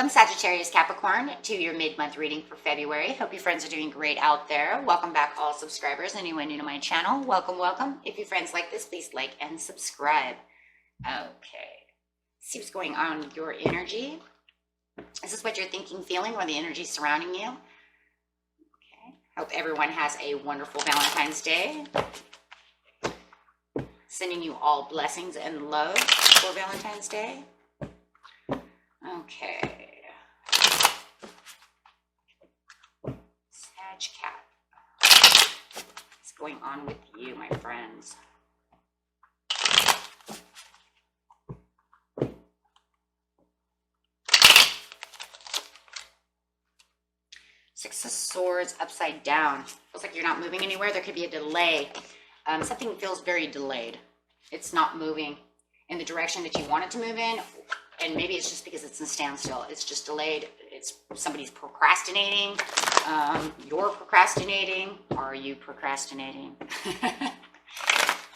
Welcome, Sagittarius, Capricorn, to your mid-month reading for February. Hope your friends are doing great out there. Welcome back, all subscribers. Anyone new to my channel, welcome, welcome. If your friends like this, please like and subscribe. Okay. See what's going on with your energy. Is this what you're thinking, feeling, or the energy surrounding you? Okay. Hope everyone has a wonderful Valentine's Day. Sending you all blessings and love for Valentine's Day. Okay. Sag Cat. What's going on with you, my friends? Six of Swords upside down. Feels like you're not moving anywhere. There could be a delay. Something feels very delayed. It's not moving in the direction that you want it to move in. And maybe it's just because it's in standstill. It's just delayed. It's somebody's procrastinating. You're procrastinating. Are you procrastinating?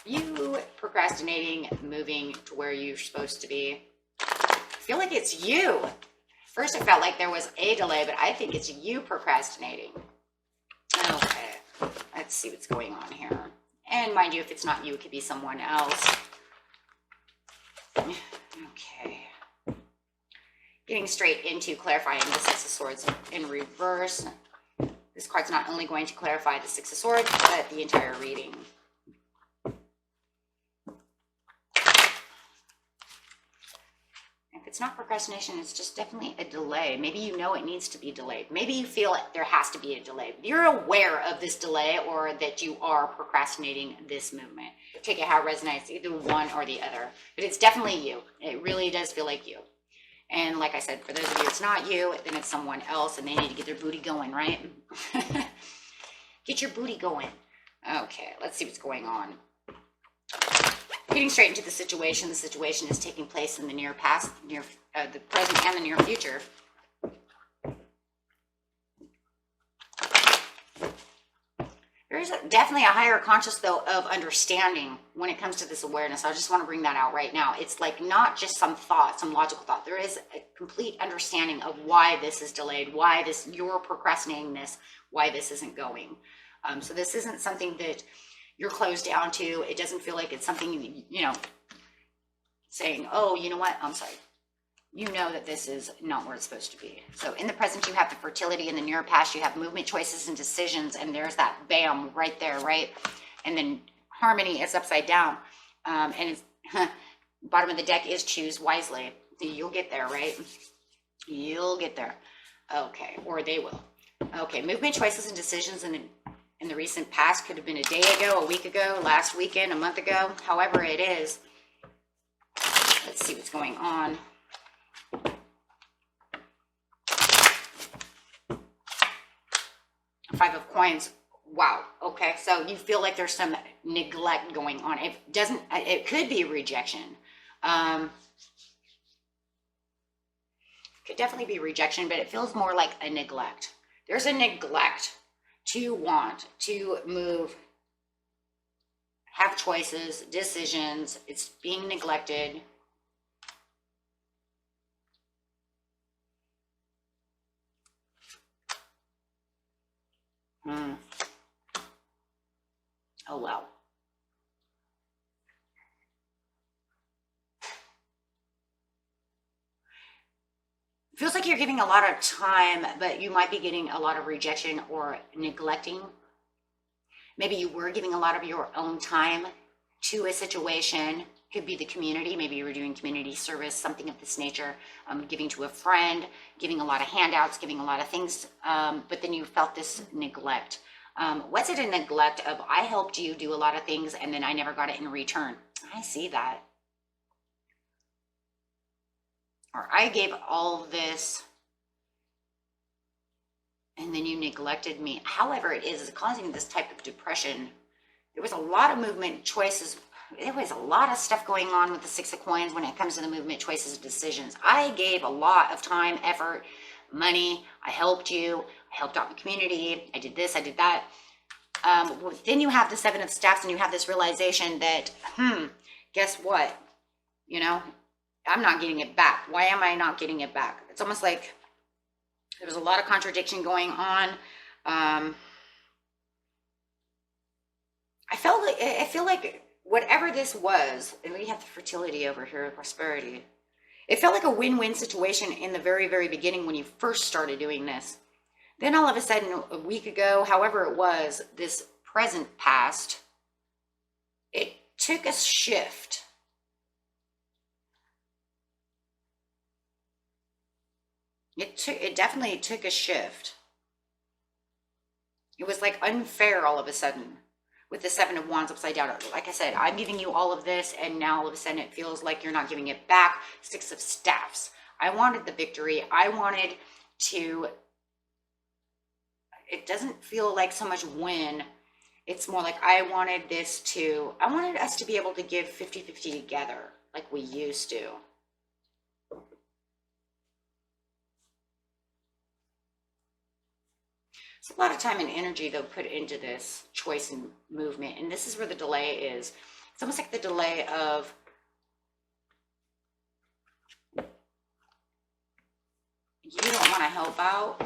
You procrastinating, moving to where you're supposed to be. I feel like it's you. First, it felt like there was a delay, but I think it's you procrastinating. Okay, let's see what's going on here. And mind you, if it's not you, it could be someone else. Okay. Getting straight into clarifying the Six of Swords in reverse. This card's not only going to clarify the Six of Swords, but the entire reading. If it's not procrastination, it's just definitely a delay. Maybe you know it needs to be delayed. Maybe you feel like there has to be a delay. You're aware of this delay or that you are procrastinating this movement. Take it how it resonates, either one or the other. But it's definitely you. It really does feel like you. And like I said, for those of you it's not you, then it's someone else and they need to get their booty going, right? Get your booty going. Okay, let's see what's going on. Getting straight into the situation. The situation is taking place in the near past, the present, and the near future. There is definitely a higher conscious, though, of understanding when it comes to this awareness. I just want to bring that out right now. It's like not just some thought, some logical thought. There is a complete understanding of why this is delayed, why you're procrastinating this, why this isn't going. So this isn't something that you're closed down to. It doesn't feel like it's something, saying, oh, you know what? I'm sorry. You know that this is not where it's supposed to be. So in the present, you have the fertility. In the near past, you have movement, choices, and decisions. And there's that bam right there, right? And then harmony is upside down. And it's, bottom of the deck is choose wisely. You'll get there, right? You'll get there. Okay, or they will. Okay, movement, choices, and decisions in the recent past could have been a day ago, a week ago, last weekend, a month ago, however it is. Let's see what's going on. Five of Coins. Wow. Okay. So you feel like there's some neglect going on. It could be rejection. Could definitely be rejection, but it feels more like a neglect. There's a neglect to want to move, have choices, decisions. It's being neglected. Oh, well. Feels like you're giving a lot of time, but you might be getting a lot of rejection or neglecting. Maybe you were giving a lot of your own time to a situation. Could be the community. Maybe you were doing community service, something of this nature, giving to a friend, giving a lot of handouts, giving a lot of things, but then you felt this neglect. Was it a neglect of, I helped you do a lot of things and then I never got it in return? I see that. Or I gave all this and then you neglected me. However it is causing this type of depression. There was a lot of movement, choices. There was a lot of stuff going on with the Six of Coins when it comes to the movement, choices, decisions. I gave a lot of time, effort, money. I helped you. I helped out the community. I did this, I did that. Then you have the Seven of Staffs and you have this realization that, guess what? I'm not getting it back. Why am I not getting it back? It's almost like there was a lot of contradiction going on. I feel like whatever this was, and we have the fertility over here, prosperity. It felt like a win-win situation in the very, very beginning when you first started doing this. Then all of a sudden, a week ago, however it was, this present past, it took a shift. It definitely took a shift. It was like unfair all of a sudden with the Seven of Wands upside down. Like I said, I'm giving you all of this, and now all of a sudden it feels like you're not giving it back. Six of Staffs. I wanted the victory. I wanted to, it doesn't feel like so much win. It's more like I wanted us to be able to give 50-50 together like we used to. It's a lot of time and energy they'll put into this choice and movement. And this is where the delay is. It's almost like the delay of you don't want to help out.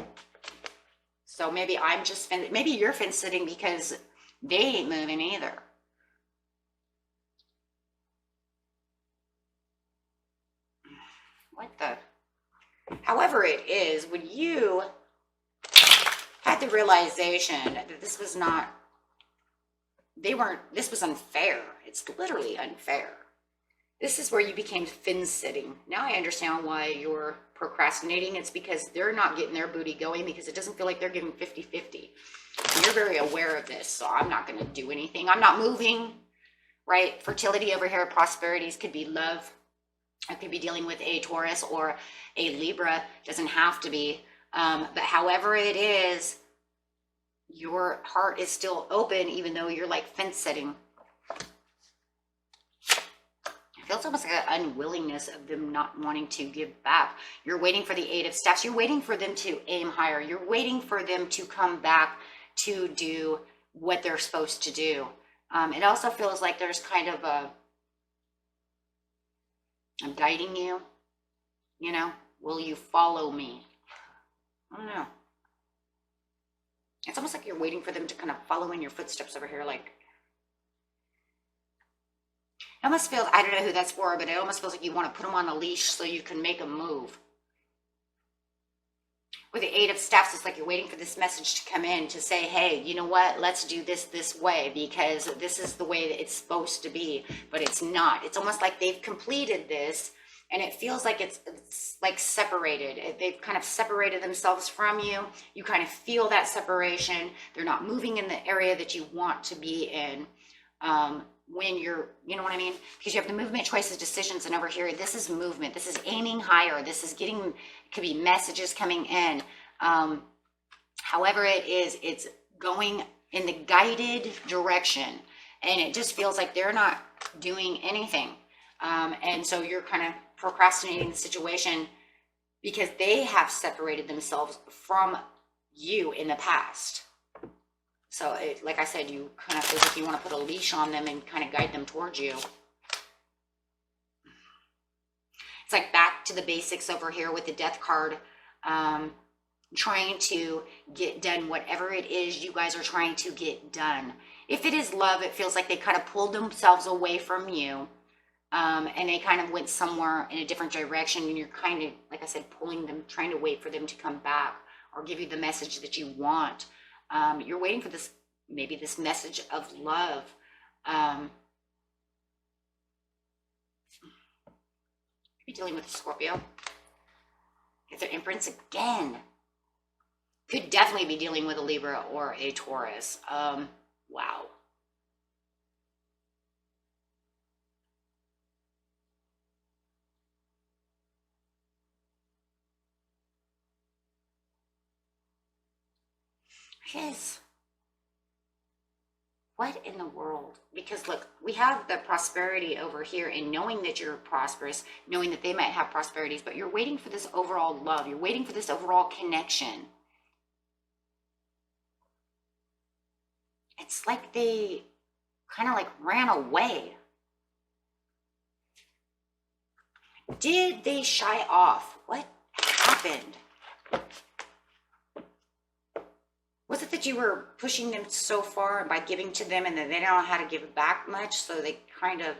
So maybe I'm just, maybe you're fence sitting because they ain't moving either. What the? However it is, when you had the realization that this was not, this was unfair. It's literally unfair. This is where you became fence sitting. Now I understand why you're procrastinating. It's because they're not getting their booty going because it doesn't feel like they're giving 50-50. You're very aware of this, so I'm not going to do anything. I'm not moving, right? Fertility over here, prosperities could be love. I could be dealing with a Taurus or a Libra. Doesn't have to be. But however it is, your heart is still open, even though you're like fence sitting. It feels almost like an unwillingness of them not wanting to give back. You're waiting for the Eight of Staffs. You're waiting for them to aim higher. You're waiting for them to come back to do what they're supposed to do. It also feels like there's kind of I'm guiding you, you know, will you follow me? I don't know. It's almost like you're waiting for them to kind of follow in your footsteps over here. Like, it almost feels, I don't know who that's for, but it almost feels like you want to put them on a leash so you can make a move. With the Eight of Staffs, it's like you're waiting for this message to come in to say, hey, you know what? Let's do this way because this is the way that it's supposed to be, but it's not. It's almost like they've completed this and it feels like it's like separated. They've kind of separated themselves from you. You kind of feel that separation. They're not moving in the area that you want to be in. When you're, you know what I mean? Because you have the movement, choices, decisions, and over here, this is movement. This is aiming higher. This is getting, it could be messages coming in. However it is, it's going in the guided direction. And it just feels like they're not doing anything. And so you're kind of procrastinating the situation because they have separated themselves from you in the past. So it, like I said, you kind of feel like you want to put a leash on them and kind of guide them towards you. It's like back to the basics over here with the Death card, trying to get done whatever it is you guys are trying to get done. If it is love, it feels like they kind of pulled themselves away from you, and they kind of went somewhere in a different direction, and you're kind of, like I said, pulling them, trying to wait for them to come back or give you the message that you want. You're waiting for this, maybe this message of love. You're dealing with a Scorpio. Get their Empress again. Could definitely be dealing with a Libra or a Taurus. Wow. Yes. What in the world? Because look, we have the prosperity over here, and knowing that you're prosperous, knowing that they might have prosperities, but you're waiting for this overall love. You're waiting for this overall connection. It's like they kind of like ran away. Did they shy off? What happened? happened? Was it that you were pushing them so far by giving to them and then they don't know how to give back much, so they kind of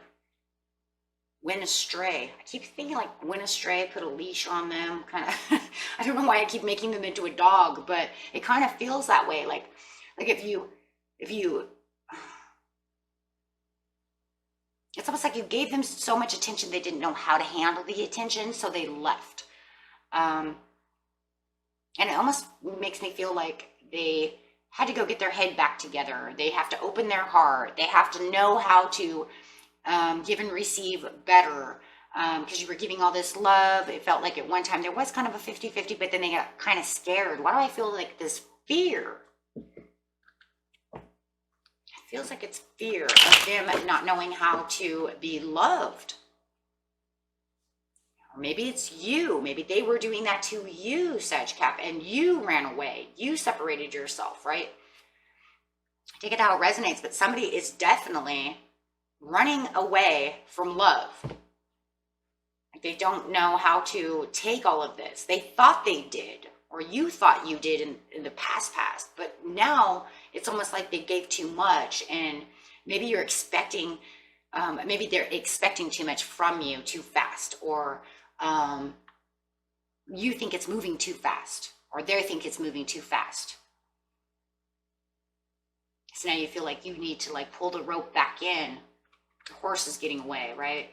went astray? I keep thinking like went astray, put a leash on them, kind of. I don't know why I keep making them into a dog, but it kind of feels that way. Like if you, it's almost like you gave them so much attention they didn't know how to handle the attention, so they left. And it almost makes me feel like they had to go get their head back together. They have to open their heart. They have to know how to give and receive better, because you were giving all this love. It felt like at one time there was kind of a 50-50, but then they got kind of scared. Why do I feel like this fear? It feels like it's fear of them not knowing how to be loved. Or maybe it's you. Maybe they were doing that to you, Sag Cap, and you ran away. You separated yourself, right? Take it how it resonates, but somebody is definitely running away from love. They don't know how to take all of this. They thought they did, or you thought you did in the past, but now it's almost like they gave too much, and maybe you're expecting, maybe they're expecting too much from you too fast, or you think it's moving too fast, or they think it's moving too fast. So now you feel like you need to like pull the rope back in. The horse is getting away, right?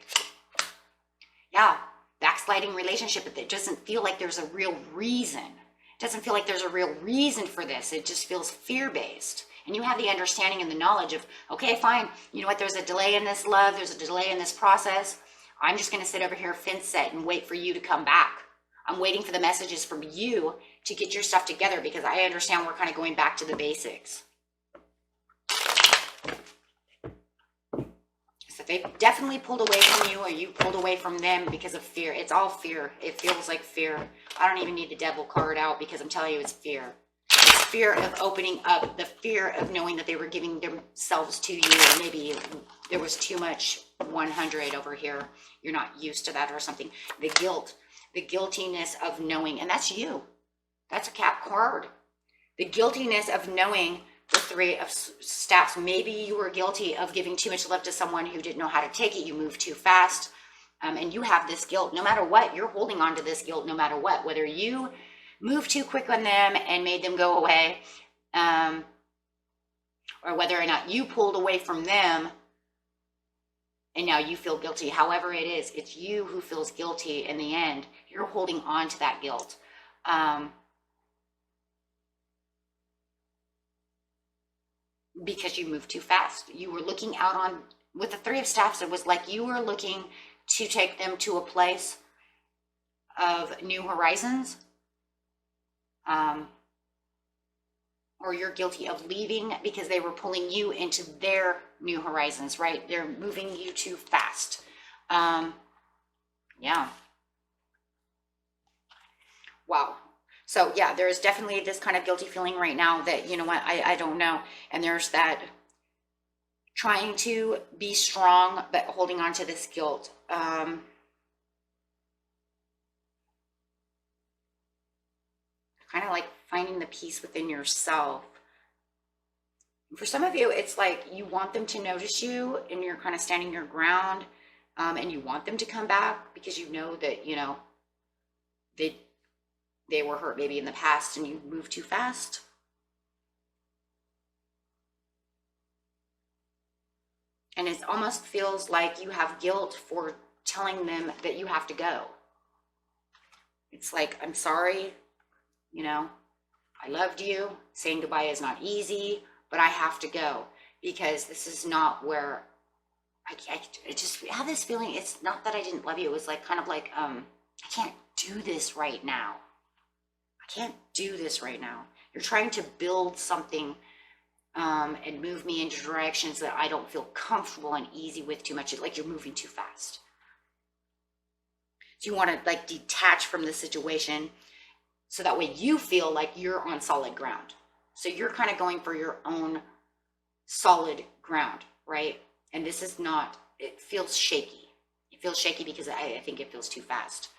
Yeah, backsliding relationship, but it doesn't feel like there's a real reason. It doesn't feel like there's a real reason for this. It just feels fear-based. And you have the understanding and the knowledge of, okay, fine, you know what, there's a delay in this love, there's a delay in this process. I'm just going to sit over here fence set and wait for you to come back. I'm waiting for the messages from you to get your stuff together, because I understand we're kind of going back to the basics. So they've definitely pulled away from you, or you pulled away from them because of fear. It's all fear. It feels like fear. I don't even need the devil card out, because I'm telling you it's fear. It's fear of opening up, the fear of knowing that they were giving themselves to you. And maybe there was too much 100 over here. You're not used to that or something. The guilt, the guiltiness of knowing, and that's you. That's a Cap card. The guiltiness of knowing the Three of Staffs. Maybe you were guilty of giving too much love to someone who didn't know how to take it. You moved too fast. And you have this guilt. No matter what, you're holding on to this guilt no matter what. Whether you moved too quick on them and made them go away, or whether or not you pulled away from them and now you feel guilty. However it is, it's you who feels guilty in the end. You're holding on to that guilt. Because you moved too fast. You were looking out on, with the Three of Staffs, it was like you were looking to take them to a place of new horizons. Or you're guilty of leaving because they were pulling you into their new horizons, right? They're moving you too fast. Yeah. Wow. So yeah, there's definitely this kind of guilty feeling right now that, you know what, I don't know. And there's that trying to be strong, but holding on to this guilt. Kind of like finding the peace within yourself. For some of you, it's like you want them to notice you and you're kind of standing your ground, and you want them to come back because you know that, you know, they were hurt maybe in the past and you moved too fast. And it almost feels like you have guilt for telling them that you have to go. It's like, I'm sorry, you know, I loved you. Saying goodbye is not easy, but I have to go because this is not where I just have this feeling. It's not that I didn't love you. It was like, kind of like, I can't do this right now. I can't do this right now. You're trying to build something and move me into directions that I don't feel comfortable and easy with too much. It's like you're moving too fast. So you want to like detach from the situation so that way you feel like you're on solid ground. So you're kind of going for your own solid ground, right? And this is not, it feels shaky. It feels shaky because I think it feels too fast.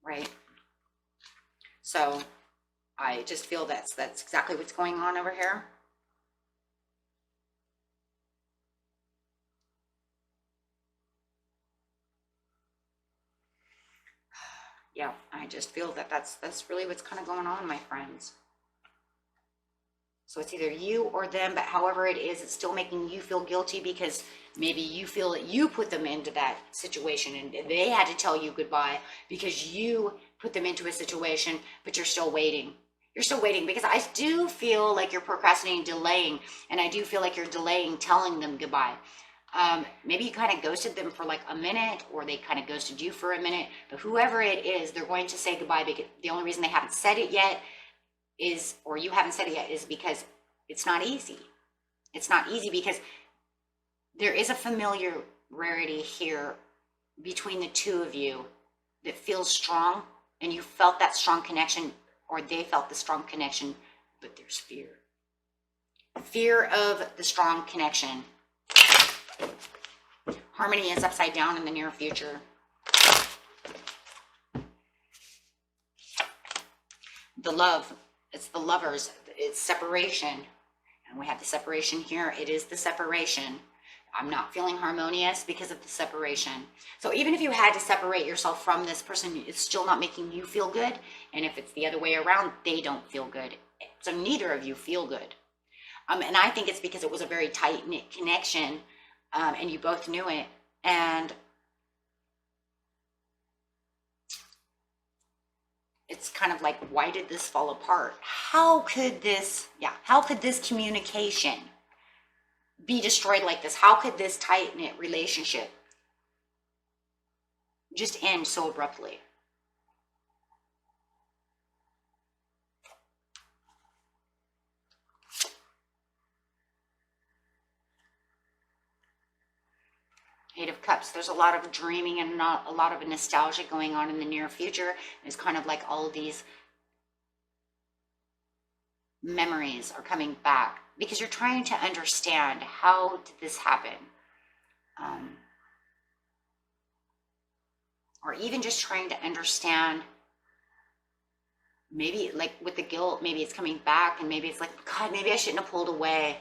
right? So I just feel that's exactly what's going on over here. Yeah, I just feel that that's really what's kind of going on, my friends. So it's either you or them, but however it is, it's still making you feel guilty because maybe you feel that you put them into that situation and they had to tell you goodbye because you put them into a situation, but you're still waiting. You're still waiting because I do feel like you're procrastinating, delaying, and I do feel like you're delaying telling them goodbye. Maybe you kind of ghosted them for like a minute, or they kind of ghosted you for a minute, but whoever it is, they're going to say goodbye because the only reason they haven't said it yet is, or you haven't said it yet, is because it's not easy. It's not easy because there is a familiarity here between the two of you that feels strong, and you felt that strong connection, or they felt the strong connection, but there's fear. Fear of the strong connection. Harmony is upside down in the near future. The love, it's the lovers, it's separation. And we have the separation here. It is the separation. I'm not feeling harmonious because of the separation. So even if you had to separate yourself from this person, it's still not making you feel good. And if it's the other way around, they don't feel good. So neither of you feel good. And I think it's because it was a very tight-knit connection, and you both knew it. And it's kind of like, why did this fall apart? How could this communication be destroyed like this? How could this tight-knit relationship just end so abruptly? Eight of Cups, there's a lot of dreaming and not a lot of nostalgia going on in the near future. It's kind of like all of these memories are coming back because you're trying to understand, how did this happen? Or even just trying to understand, maybe like with the guilt, maybe it's coming back and maybe it's like, God, maybe I shouldn't have pulled away.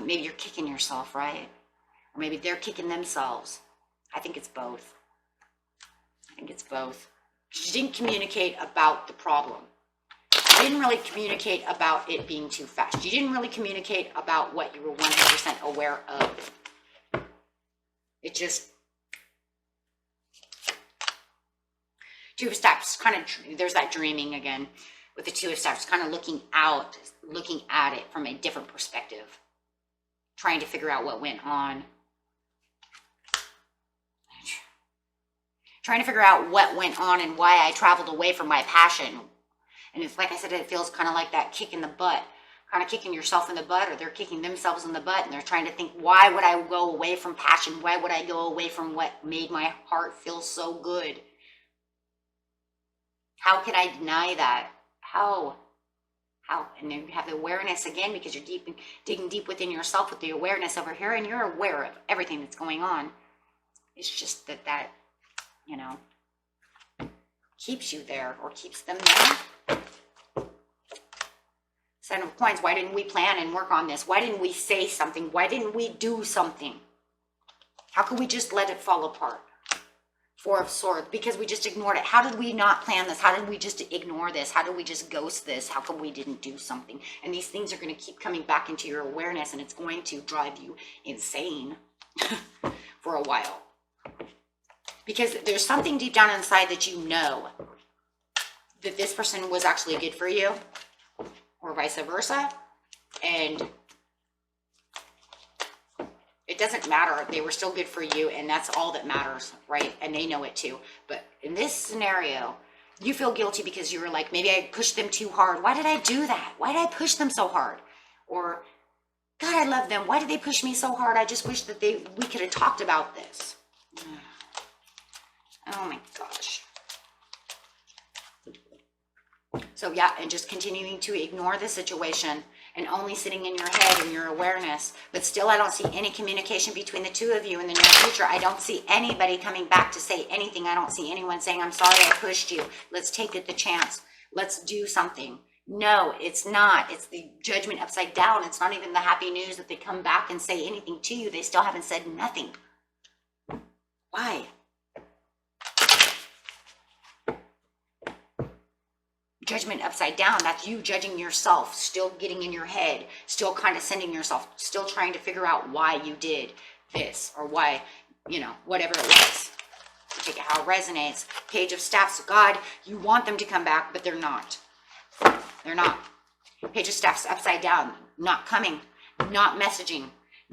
Maybe you're kicking yourself, right? Or maybe they're kicking themselves. I think it's both. I think it's both. You didn't communicate about the problem. You didn't really communicate about it being too fast. You didn't really communicate about what you were 100% aware of. It just, Two of Steps, kind of, there's that dreaming again with the Two of Steps, kind of looking out, looking at it from a different perspective, trying to figure out what went on. Trying to figure out what went on and why I traveled away from my passion. And it's like I said, it feels kind of like that kick in the butt, kind of kicking yourself in the butt, or they're kicking themselves in the butt, and they're trying to think, why would I go away from passion? Why would I go away from what made my heart feel so good? How can I deny that? How? And then you have the awareness again, because you're digging deep within yourself with the awareness over here, and you're aware of everything that's going on. It's just that keeps you there, or keeps them there. Seven of Coins, why didn't we plan and work on this? Why didn't we say something? Why didn't we do something? How could we just let it fall apart? Four of Swords, because we just ignored it. How did we not plan this? How did we just ignore this? How did we just ghost this? How come we didn't do something? And these things are going to keep coming back into your awareness, and it's going to drive you insane for a while. Because there's something deep down inside that you know that this person was actually good for you, or vice versa. And it doesn't matter. They were still good for you, and that's all that matters, right? And they know it too. But in this scenario, you feel guilty because you were like, maybe I pushed them too hard. Why did I do that? Why did I push them so hard? Or, God, I love them. Why did they push me so hard? I just wish that we could have talked about this. Oh my gosh. So yeah, and just continuing to ignore the situation, and only sitting in your head and your awareness. But still, I don't see any communication between the two of you in the near future. I don't see anybody coming back to say anything. I don't see anyone saying, I'm sorry I pushed you. Let's take it the chance. Let's do something. No, it's not. It's the judgment upside down. It's not even the happy news that they come back and say anything to you. They still haven't said nothing. Why? Judgment upside down. That's you judging yourself, still getting in your head, still condescending yourself, still trying to figure out why you did this or why, you know, whatever it was. Take it how it resonates. Page of Staffs. God, you want them to come back, but they're not. They're not. Page of Staffs upside down. Not coming. Not messaging.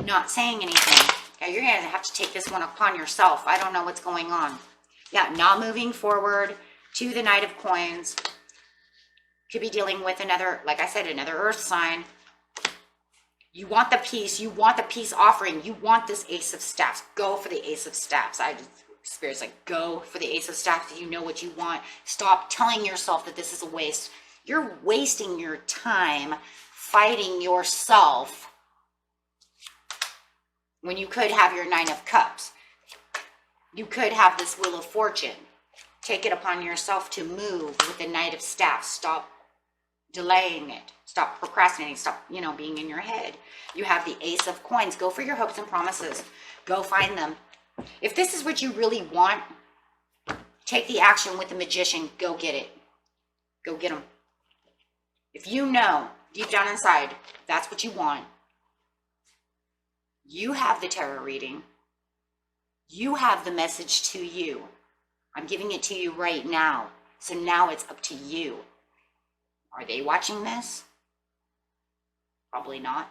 Not saying anything. Okay, you're going to have to take this one upon yourself. I don't know what's going on. Yeah, not moving forward to the Knight of Coins. Could be dealing with another, like I said, another earth sign. You want the peace. You want the peace offering. You want this Ace of Staffs. Go for the Ace of Staffs. Spirit's like, go for the Ace of Staffs. You know what you want. Stop telling yourself that this is a waste. You're wasting your time fighting yourself when you could have your Nine of Cups. You could have this Wheel of Fortune. Take it upon yourself to move with the Knight of Staffs. Stop delaying it. Stop procrastinating. Stop, being in your head. You have the Ace of Coins. Go for your hopes and promises. Go find them. If this is what you really want, take the action with the Magician. Go get it. Go get them. If you know deep down inside that's what you want, you have the tarot reading. You have the message to you. I'm giving it to you right now. So now it's up to you. Are they watching this? Probably not.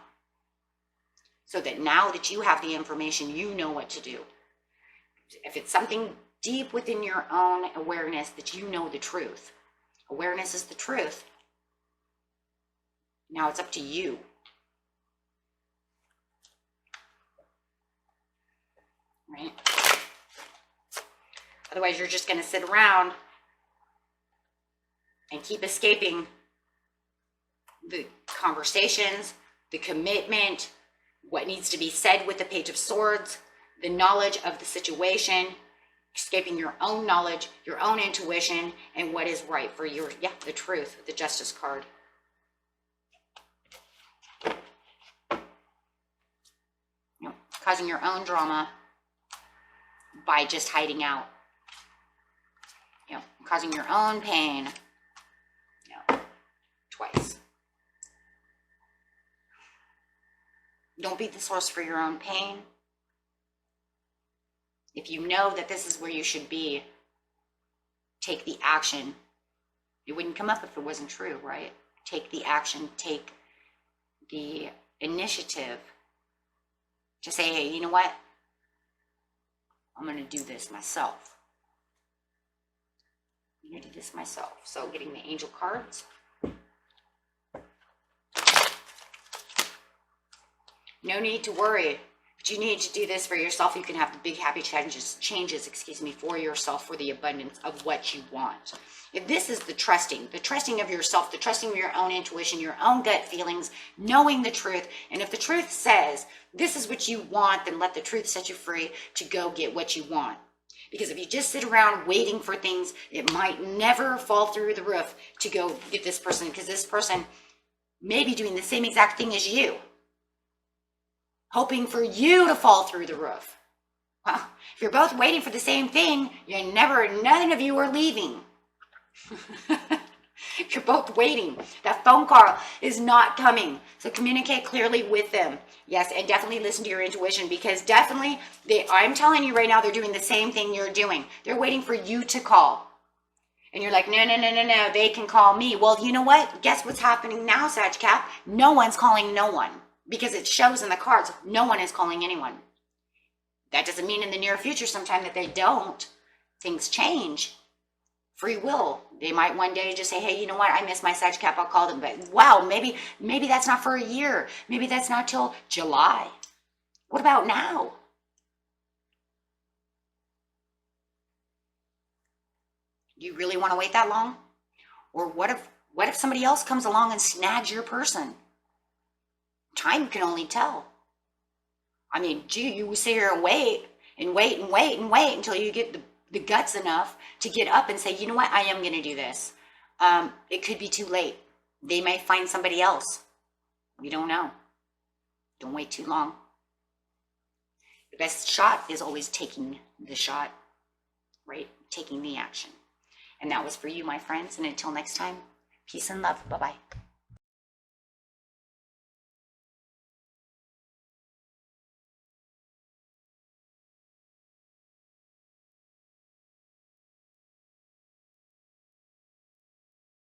So that now that you have the information, you know what to do. If it's something deep within your own awareness that you know the truth, awareness is the truth. Now it's up to you. Right? Otherwise, you're just going to sit around and keep escaping the conversations, the commitment, what needs to be said with the Page of Swords, the knowledge of the situation, escaping your own knowledge, your own intuition, and what is right for your, the truth, the Justice card. Causing your own drama by just hiding out. Causing your own pain. Twice. Don't be the source for your own pain. If you know that this is where you should be, take the action. It wouldn't come up if it wasn't true, right? Take the action, take the initiative to say, hey, you know what? I'm going to do this myself. I'm going to do this myself. So getting the angel cards. No need to worry, but you need to do this for yourself. You can have the big happy changes, for yourself, for the abundance of what you want. If this is the trusting of yourself, the trusting of your own intuition, your own gut feelings, knowing the truth. And if the truth says this is what you want, then let the truth set you free to go get what you want. Because if you just sit around waiting for things, it might never fall through the roof to go get this person, because this person may be doing the same exact thing as you, hoping for you to fall through the roof. Well, if you're both waiting for the same thing, none of you are leaving. You're both waiting. That phone call is not coming. So communicate clearly with them. Yes, and definitely listen to your intuition, because definitely, I'm telling you right now, they're doing the same thing you're doing. They're waiting for you to call. And you're like, no, they can call me. Well, you know what? Guess what's happening now, Sag Cap? No one's calling no one. Because it shows in the cards, no one is calling anyone. That doesn't mean in the near future sometime that they don't. Things change. Free will. They might one day just say, hey, you know what? I miss my Sag Cap. I'll call them. But wow, maybe that's not for a year. Maybe that's not till July. What about now? Do you really want to wait that long? Or what if somebody else comes along and snags your person? Time can only tell. I mean, gee, you sit here and wait and wait and wait and wait until you get the guts enough to get up and say, you know what, I am going to do this. It could be too late. They might find somebody else. We don't know. Don't wait too long. The best shot is always taking the shot, right? Taking the action. And that was for you, my friends. And until next time, peace and love. Bye-bye.